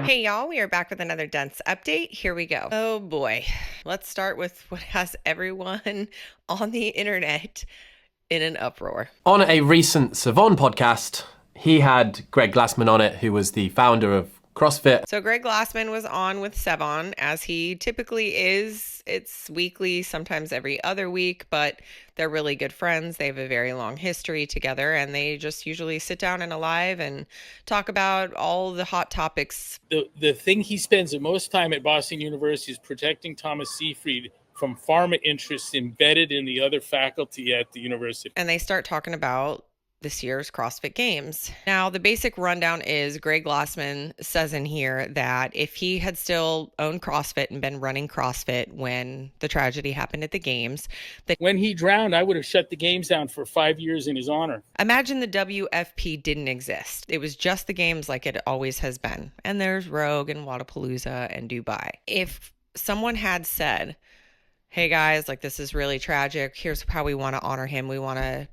Hey y'all, we are back with another Dense update. Here we go. Oh boy. Let's start with what has everyone on the internet in an uproar. On a recent Sevan podcast, he had Greg Glassman on it, who was the founder of CrossFit. So Greg Glassman was on with Sevan, as he typically is. It's weekly, sometimes every other week, but they're really good friends. They have a very long history together, and they just usually sit down in a live and talk about all the hot topics. The thing he spends the most time at Boston University is protecting Thomas Seyfried from pharma interests embedded in the other faculty at the university. And they start talking about this year's CrossFit Games. Now, the basic rundown is Greg Glassman says in here that if he had still owned CrossFit and been running CrossFit when the tragedy happened at the Games, that when he drowned, I would have shut the Games down for 5 years in his honor. Imagine the WFP didn't exist. It was just the Games like it always has been. And there's Rogue and Wodapalooza and Dubai. If someone had said, hey guys, like this is really tragic. Here's how we want to honor him. We want to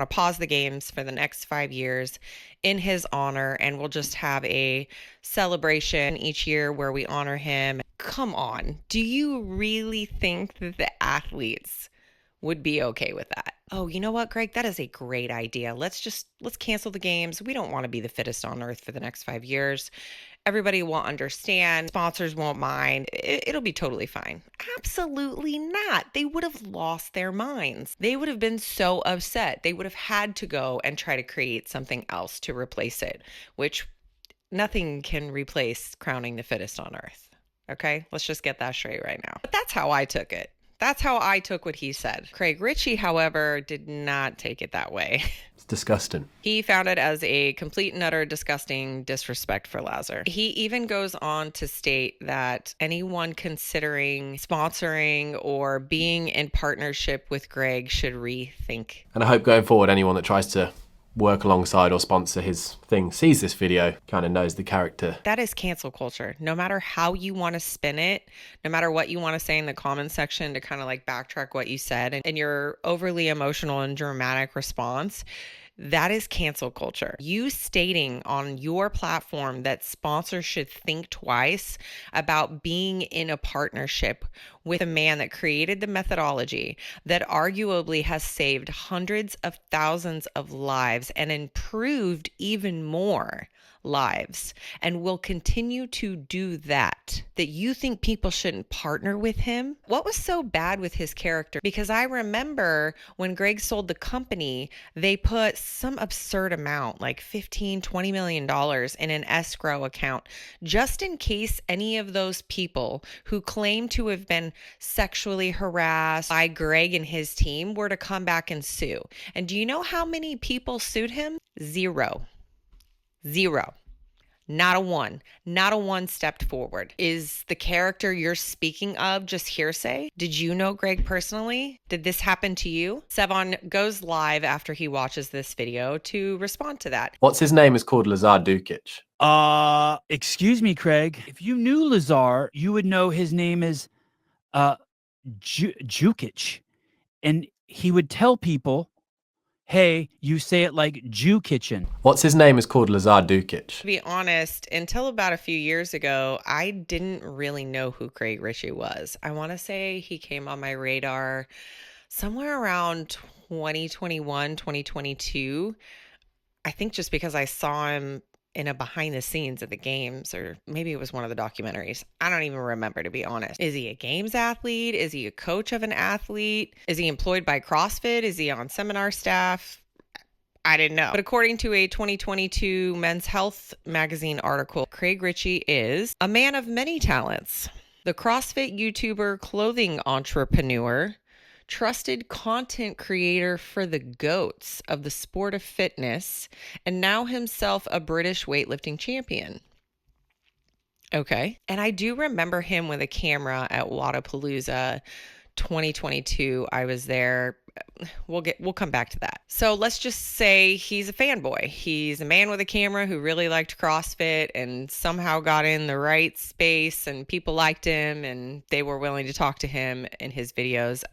pause the Games for the next 5 years in his honor, and we'll just have a celebration each year where we honor him. Come on. Do you really think that the athletes would be okay with that? Oh, you know what, Greg? That is a great idea. Let's cancel the Games. We don't want to be the fittest on earth for the next 5 years. Everybody will understand. Sponsors won't mind. It'll be totally fine. Absolutely not. They would have lost their minds. They would have been so upset. They would have had to go and try to create something else to replace it, which nothing can replace crowning the fittest on earth. Okay? Let's just get that straight right now. But that's how I took it. That's how I took what he said. Craig Richey, however, did not take it that way. It's disgusting. He found it as a complete and utter disgusting disrespect for Lazar. He even goes on to state that anyone considering sponsoring or being in partnership with Greg should rethink. And I hope going forward, anyone that tries to work alongside or sponsor his thing sees this video, kind of knows the character. That is cancel culture. No matter how you want to spin it, no matter what you want to say in the comment section to kind of like backtrack what you said and your overly emotional and dramatic response, that is cancel culture. You stating on your platform that sponsors should think twice about being in a partnership with a man that created the methodology that arguably has saved hundreds of thousands of lives and improved even more lives and will continue to do that you think people shouldn't partner with him? What was so bad with his character? Because I remember when Greg sold the company, they put some absurd amount, like $15-20 million in an escrow account, just in case any of those people who claim to have been sexually harassed by Greg and his team were to come back and sue. And do you know how many people sued him? Zero. Not a one stepped forward. Is the character you're speaking of just hearsay? Did you know Greg personally? Did this happen to you? Sevan goes live after he watches this video to respond to that. What's his name is called Lazar Dukic. Excuse me, Craig. If you knew Lazar, you would know his name is Jukic. And he would tell people, hey, you say it like Jew Kitchen. What's his name is called Lazar Dukic. To be honest, until about a few years ago, I didn't really know who Craig Richey was. I want to say he came on my radar somewhere around 2021, 2022. I think just because I saw him in a behind the scenes at the Games, or maybe it was one of the documentaries. I don't even remember, to be honest. Is he a Games athlete? Is he a coach of an athlete? Is he employed by CrossFit? Is he on seminar staff? I didn't know. But according to a 2022 Men's Health magazine article, Craig Richey is a man of many talents. The CrossFit YouTuber, clothing entrepreneur, trusted content creator for the GOATs of the sport of fitness, and now himself a British weightlifting champion. Okay. And I do remember him with a camera at Wodapalooza 2022. I was there. We'll come back to that. So let's just say he's a fanboy. He's a man with a camera who really liked CrossFit and somehow got in the right space and people liked him and they were willing to talk to him in his videos.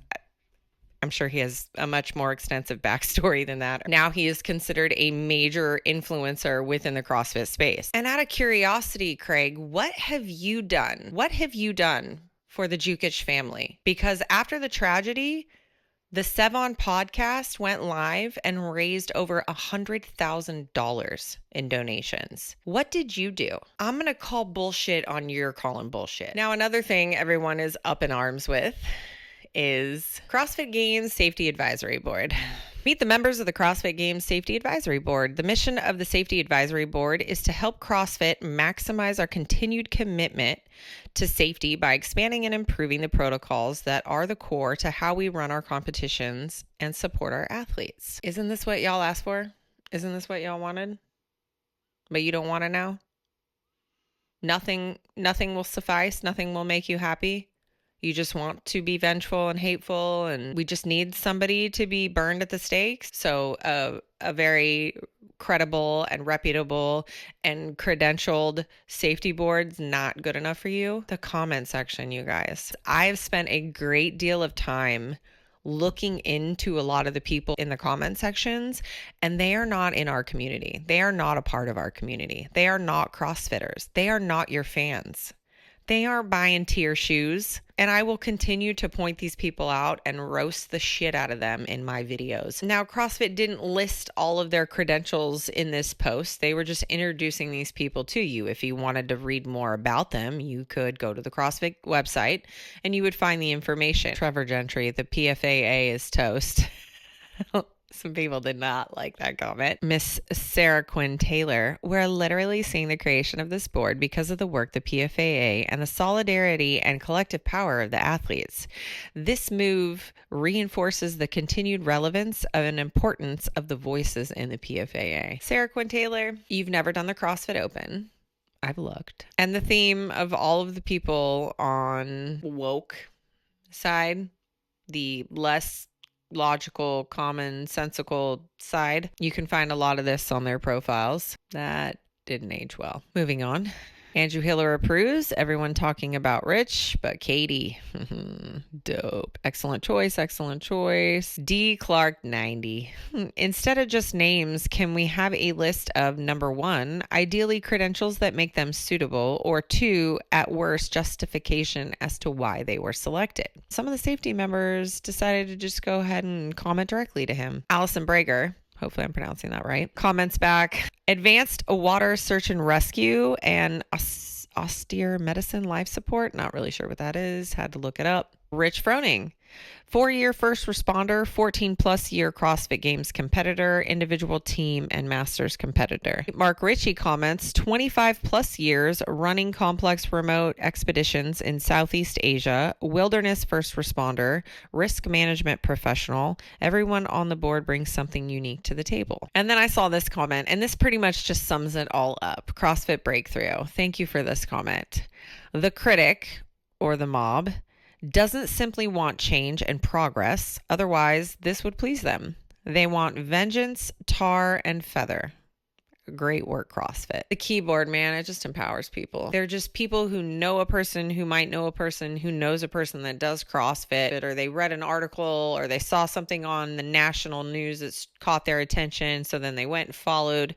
I'm sure he has a much more extensive backstory than that. Now he is considered a major influencer within the CrossFit space. And out of curiosity, Craig, what have you done? What have you done for the Jukic family? Because after the tragedy, the Sevan podcast went live and raised over $100,000 in donations. What did you do? I'm going to call bullshit on your calling bullshit. Now, another thing everyone is up in arms with is CrossFit Games Safety Advisory Board. Meet the members of the CrossFit Games Safety Advisory Board. The mission of the Safety Advisory Board is to help CrossFit maximize our continued commitment to safety by expanding and improving the protocols that are the core to how we run our competitions and support our athletes. Isn't this what y'all asked for? Isn't this what y'all wanted? But you don't want it now? Nothing will suffice. Nothing will make you happy. You just want to be vengeful and hateful, and we just need somebody to be burned at the stakes. So a very credible and reputable and credentialed safety board's not good enough for you. The comment section, you guys. I've spent a great deal of time looking into a lot of the people in the comment sections, and they are not in our community. They are not a part of our community. They are not CrossFitters. They are not your fans. They aren't buying tier shoes, and I will continue to point these people out and roast the shit out of them in my videos. Now, CrossFit didn't list all of their credentials in this post. They were just introducing these people to you. If you wanted to read more about them, you could go to the CrossFit website and you would find the information. Trevor Gentry, the PFAA is toast. Some people did not like that comment. Miss Sarah Quinn Taylor, we're literally seeing the creation of this board because of the work the PFAA and the solidarity and collective power of the athletes. This move reinforces the continued relevance of and importance of the voices in the PFAA. Sarah Quinn Taylor, you've never done the CrossFit Open. I've looked. And the theme of all of the people on woke side, the less logical, commonsensical side. You can find a lot of this on their profiles. That didn't age well. Moving on. Andrew Hiller approves. Everyone talking about Rich, but Katie. Dope. Excellent choice. Excellent choice. D. Clark 90. Instead of just names, can we have a list of number 1, ideally credentials that make them suitable, or 2, at worst, justification as to why they were selected? Some of the safety members decided to just go ahead and comment directly to him. Allison Brager, hopefully I'm pronouncing that right, comments back, advanced water search and rescue and austere medicine life support. Not really sure what that is. Had to look it up. Rich Froning, 4-year first responder, 14+ year CrossFit Games competitor, individual team and masters competitor. Mark Richey comments, 25+ years running complex remote expeditions in Southeast Asia, wilderness first responder, risk management professional. Everyone on the board brings something unique to the table. And then I saw this comment, and this pretty much just sums it all up. CrossFit Breakthrough. Thank you for this comment. The critic, or the mob, doesn't simply want change and progress, otherwise this would please them. They want vengeance, tar, and feather. Great work, CrossFit. The keyboard, man, it just empowers people. They're just people who know a person who might know a person who knows a person that does CrossFit, or they read an article, or they saw something on the national news that's caught their attention, so then they went and followed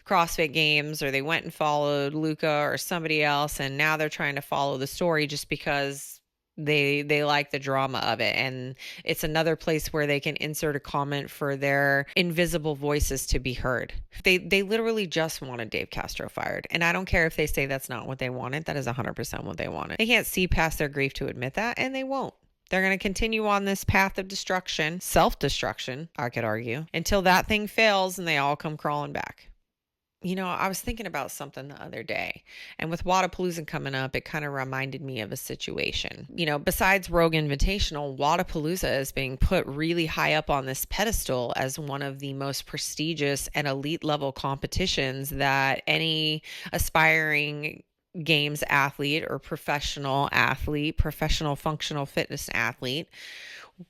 CrossFit Games, or they went and followed Luca or somebody else, and now they're trying to follow the story just because they like the drama of it. And it's another place where they can insert a comment for their invisible voices to be heard. They literally just wanted Dave Castro fired, and I don't care if they say that's not what they wanted. That is 100% what they wanted. They can't see past their grief to admit that, and they won't. They're going to continue on this path of destruction, self-destruction, I could argue, until that thing fails and they all come crawling back. You know, I was thinking about something the other day, and with Wodapalooza coming up, it kind of reminded me of a situation. You know, besides Rogue Invitational, Wodapalooza is being put really high up on this pedestal as one of the most prestigious and elite level competitions that any aspiring games athlete or professional athlete, professional functional fitness athlete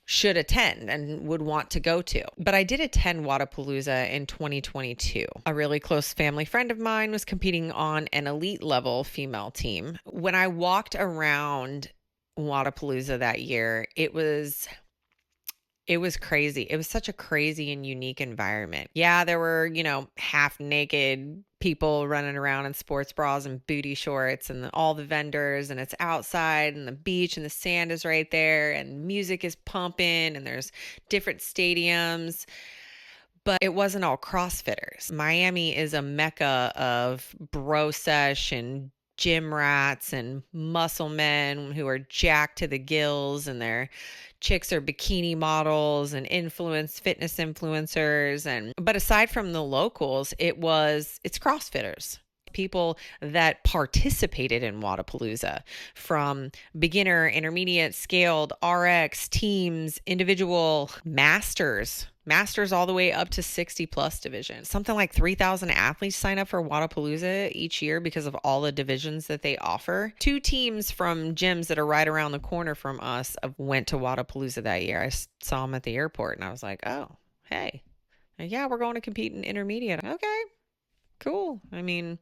should attend and would want to go to. But I did attend Wodapalooza in 2022. A really close family friend of mine was competing on an elite level female team. When I walked around Wodapalooza that year, it was It was crazy. It was such a crazy and unique environment. Yeah, there were, half naked people running around in sports bras and booty shorts and all the vendors, and it's outside and the beach and the sand is right there and music is pumping and there's different stadiums. But it wasn't all CrossFitters. Miami is a mecca of bro sesh and gym rats and muscle men who are jacked to the gills, and their chicks are bikini models and fitness influencers. But aside from the locals, it's CrossFitters. People that participated in Wodapalooza, from beginner, intermediate, scaled, RX, teams, individual, masters all the way up to 60 plus division. Something like 3,000 athletes sign up for Wodapalooza each year because of all the divisions that they offer. 2 teams from gyms that are right around the corner from us went to Wodapalooza that year. I saw them at the airport and I was like, oh, hey, yeah, we're going to compete in intermediate. Okay, cool. I mean,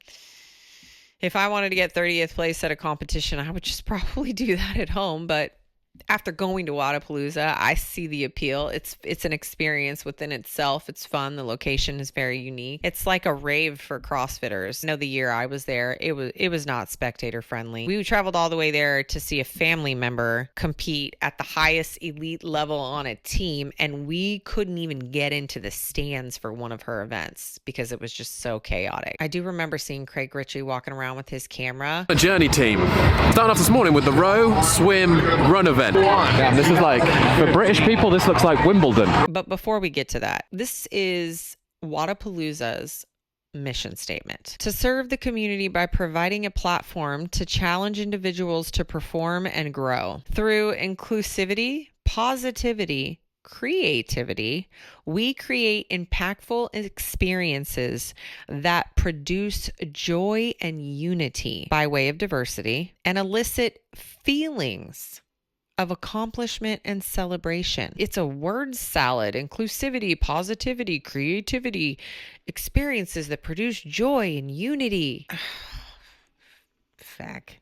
if I wanted to get 30th place at a competition, I would just probably do that at home. But after going to Wodapalooza, I see the appeal. It's an experience within itself. It's fun. The location is very unique. It's like a rave for CrossFitters. The year I was there, it was not spectator friendly. We traveled all the way there to see a family member compete at the highest elite level on a team, and we couldn't even get into the stands for one of her events because it was just so chaotic. I do remember seeing Craig Richey walking around with his camera. A journey team. Starting off this morning with the row, swim, run event. Damn, this is like, for British people, this looks like Wimbledon. But before we get to that, this is Wodapalooza's mission statement: to serve the community by providing a platform to challenge individuals to perform and grow. Through inclusivity, positivity, creativity, we create impactful experiences that produce joy and unity by way of diversity and elicit feelings of accomplishment and celebration. It's a word salad: inclusivity, positivity, creativity, experiences that produce joy and unity. Feck.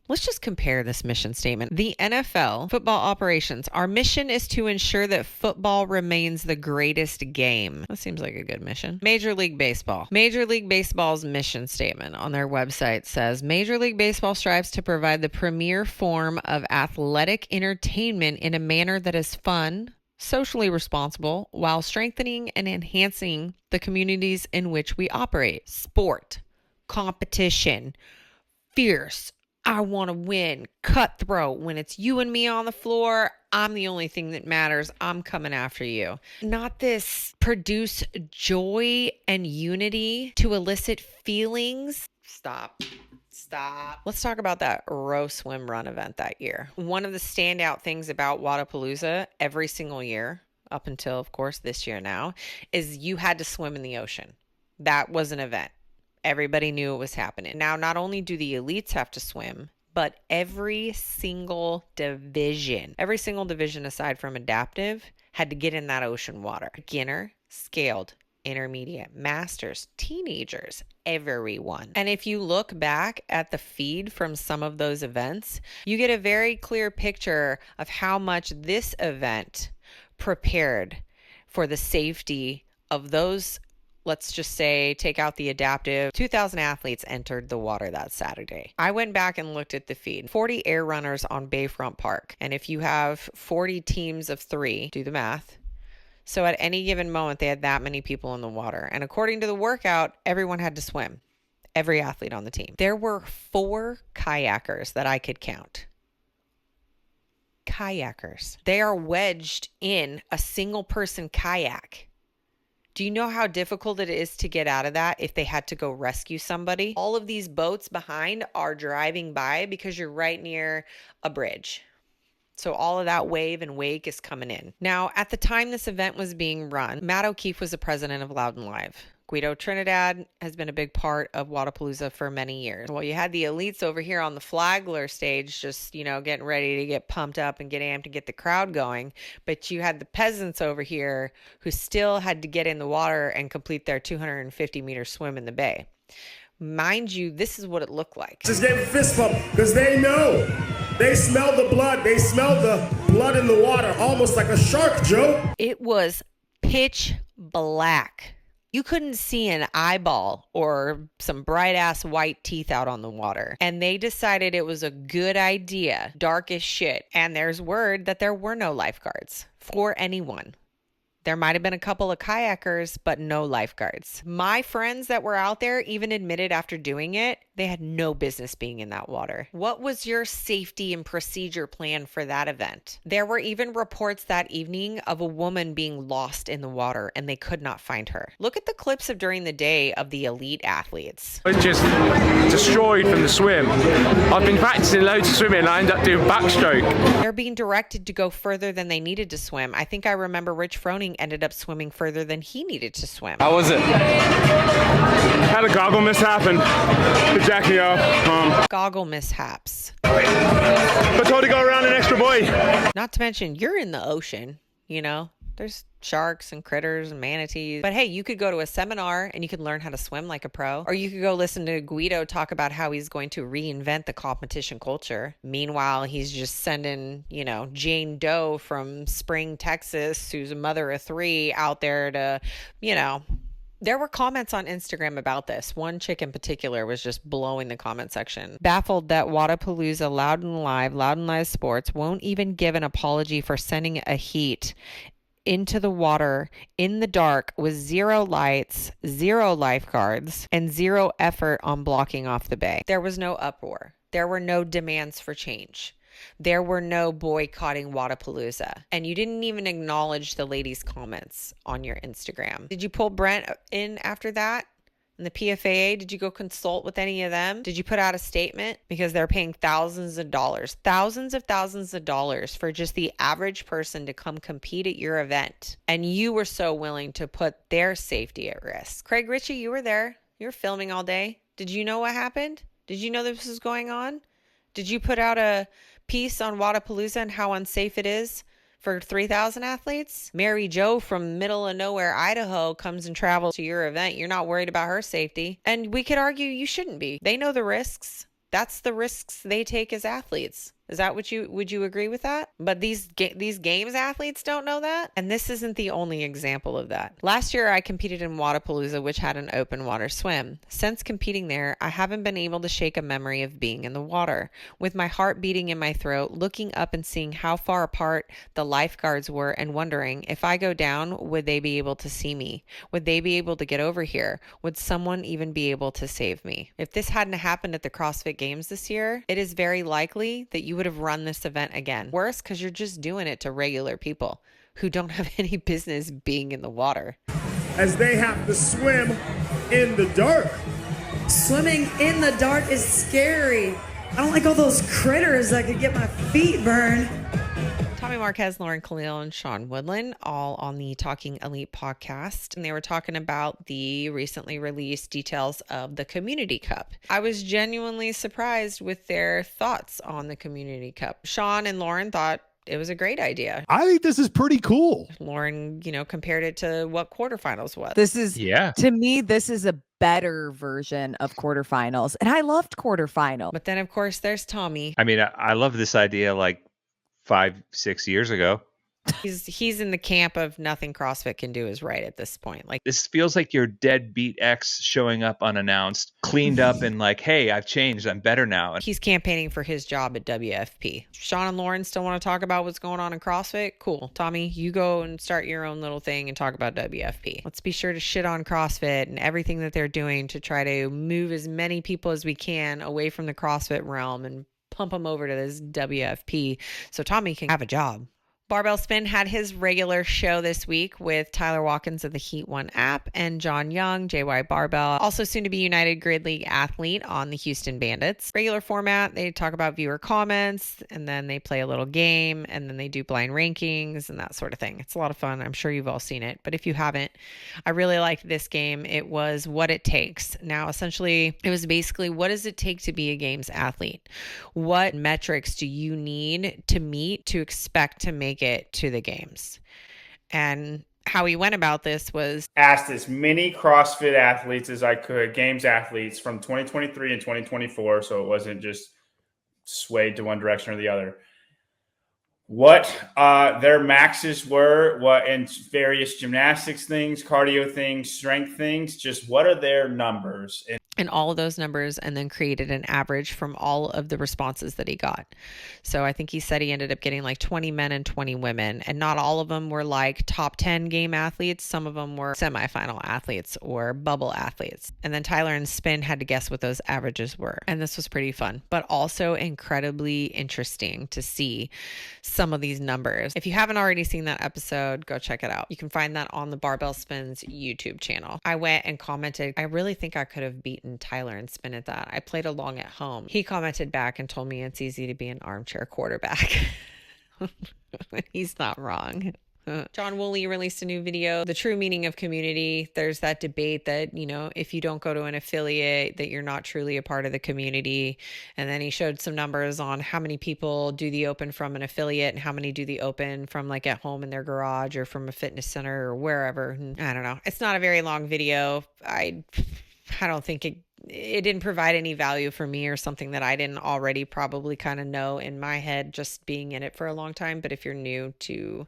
Let's just compare this mission statement. The NFL, football operations. Our mission is to ensure that football remains the greatest game. That seems like a good mission. Major League Baseball. Major League Baseball's mission statement on their website says, Major League Baseball strives to provide the premier form of athletic entertainment in a manner that is fun, socially responsible, while strengthening and enhancing the communities in which we operate. Sport, competition, fierce, I want to win, cutthroat. When it's you and me on the floor, I'm the only thing that matters. I'm coming after you. Not this produce joy and unity to elicit feelings. Stop. Let's talk about that row swim run event that year. One of the standout things about Wodapalooza every single year, up until, of course, this year now, is you had to swim in the ocean. That was an event. Everybody knew it was happening. Now, not only do the elites have to swim, but every single division aside from adaptive had to get in that ocean water. Beginner, scaled, intermediate, masters, teenagers, everyone. And if you look back at the feed from some of those events, you get a very clear picture of how much this event prepared for the safety of those. Let's just say, take out the adaptive. 2,000 athletes entered the water that Saturday. I went back and looked at the feed. 40 air runners on Bayfront Park. And if you have 40 teams of 3, do the math. So at any given moment, they had that many people in the water. And according to the workout, everyone had to swim. Every athlete on the team. There were 4 kayakers that I could count. Kayakers. They are wedged in a single person kayak. Do you know how difficult it is to get out of that if they had to go rescue somebody? All of these boats behind are driving by because you're right near a bridge. So all of that wave and wake is coming in. Now, at the time this event was being run, Matt O'Keefe was the president of Loudon Live. Guido Trinidad has been a big part of Wodapalooza for many years. Well, you had the elites over here on the Flagler stage just, getting ready to get pumped up and get amped and get the crowd going. But you had the peasants over here who still had to get in the water and complete their 250-meter swim in the bay. Mind you, this is what it looked like. Just gave a fist bump because they know. They smell the blood. They smell blood in the water, almost like a shark, Joe. It was pitch black. You couldn't see an eyeball or some bright ass white teeth out on the water. And they decided it was a good idea, dark as shit. And there's word that there were no lifeguards for anyone. There might have been a couple of kayakers, but no lifeguards. My friends that were out there even admitted after doing it, they had no business being in that water. What was your safety and procedure plan for that event? There were even reports that evening of a woman being lost in the water and they could not find her. Look at the clips of during the day of the elite athletes. I was just destroyed from the swim. I've been practicing loads of swimming and I ended up doing backstroke. They're being directed to go further than they needed to swim. I think I remember Rich Froning ended up swimming further than he needed to swim. How was it? Had a goggle mishap and it jacked me up. Goggle mishaps. But told to go around an extra buoy. Not to mention, you're in the ocean, you know? There's sharks and critters and manatees. But hey, you could go to a seminar and you could learn how to swim like a pro. Or you could go listen to Guido talk about how he's going to reinvent the competition culture. Meanwhile, he's just sending, you know, Jane Doe from Spring, Texas, who's a mother of 3, out there to, you know. There were comments on Instagram about this. One chick in particular was just blowing the comment section. Baffled that Wodapalooza, Loud and Live Sports won't even give an apology for sending a heat into the water in the dark with 0 lights, 0 lifeguards, and 0 effort on blocking off the bay. There was no uproar. There were no demands for change. There were no boycotting Wodapalooza. And you didn't even acknowledge the ladies' comments on your Instagram. Did you pull Brent in after that? And the PFAA, did you go consult with any of them? Did you put out a statement? Because they're paying thousands of dollars for just the average person to come compete at your event. And you were so willing to put their safety at risk. Craig Richey, you were there. You were filming all day. Did you know what happened? Did you know this was going on? Did you put out a piece on Wodapalooza and how unsafe it is for 3,000 athletes? Mary Jo from middle of nowhere, Idaho, comes and travels to your event. You're not worried about her safety. And we could argue you shouldn't be. They know the risks. That's the risks they take as athletes. Is that what would you agree with that? But these games athletes don't know that. And this isn't the only example of that. Last year, I competed in Wodapalooza, which had an open water swim. Since competing there, I haven't been able to shake a memory of being in the water. With my heart beating in my throat, looking up and seeing how far apart the lifeguards were and wondering if I go down, would they be able to see me? Would they be able to get over here? Would someone even be able to save me? If this hadn't happened at the CrossFit Games this year, it is very likely that you would have run this event again. Worse, because you're just doing it to regular people who don't have any business being in the water. As they have to swim in the dark. Swimming in the dark is scary. I don't like all those critters that could get my feet burned. Tommy Marquez, Lauren Khalil, and Sean Woodland, all on the Talking Elite podcast. And they were talking about the recently released details of the Community Cup. I was genuinely surprised with their thoughts on the Community Cup. Sean and Lauren thought it was a great idea. I think this is pretty cool. Lauren, compared it to what quarterfinals was. To me, this is a better version of quarterfinals. And I loved quarterfinal. But then, of course, there's Tommy. I mean, I love this idea like 5-6 years ago. He's in the camp of nothing CrossFit can do is right at this point. Like, this feels like your deadbeat ex showing up unannounced, cleaned up and like, hey, I've changed. I'm better now. He's campaigning for his job at WFP. Sean and Lauren still want to talk about what's going on in CrossFit? Cool. Tommy, you go and start your own little thing and talk about WFP. Let's be sure to shit on CrossFit and everything that they're doing to try to move as many people as we can away from the CrossFit realm and pump them over to this WFP so Tommy can have a job. Barbell Spin had his regular show this week with Tyler Watkins of the Heat One app and John Young, JY Barbell, also soon to be United Grid League athlete on the Houston Bandits. Regular format, they talk about viewer comments and then they play a little game and then they do blind rankings and that sort of thing. It's a lot of fun. I'm sure you've all seen it, but if you haven't, I really liked this game. It was What It Takes. Now, essentially, it was basically, what does it take to be a games athlete? What metrics do you need to meet to expect to make it to the games? And how he went about this was asked as many CrossFit athletes as I could, games athletes from 2023 and 2024, so it wasn't just swayed to one direction or the other. what their maxes were, what in various gymnastics things, cardio things, strength things, just what are their numbers. And all of those numbers, and then created an average from all of the responses that he got. So I think he said he ended up getting like 20 men and 20 women, and not all of them were like top 10 game athletes. Some of them were semifinal athletes or bubble athletes. And then Tyler and Spin had to guess what those averages were. And this was pretty fun, but also incredibly interesting to see some of these numbers. If you haven't already seen that episode, go check it out. You can find that on the Barbell Spins YouTube channel. I went and commented, I really think I could have beaten Tyler and Spin at that. I played along at home. He commented back and told me it's easy to be an armchair quarterback. He's not wrong. John Woolley released a new video, The True Meaning of Community. There's that debate that, you know, if you don't go to an affiliate, that you're not truly a part of the community. And then he showed some numbers on how many people do the open from an affiliate and how many do the open from like at home in their garage or from a fitness center or wherever. I don't know. It's not a very long video. I don't think it didn't provide any value for me or something that I didn't already probably kind of know in my head, just being in it for a long time. But if you're new to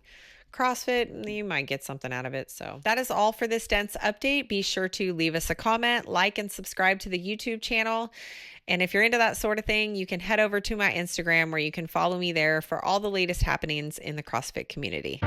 CrossFit, you might get something out of it. So that is all for this dense update. Be sure to leave us a comment, like, and subscribe to the YouTube channel. And if you're into that sort of thing, you can head over to my Instagram where you can follow me there for all the latest happenings in the CrossFit community.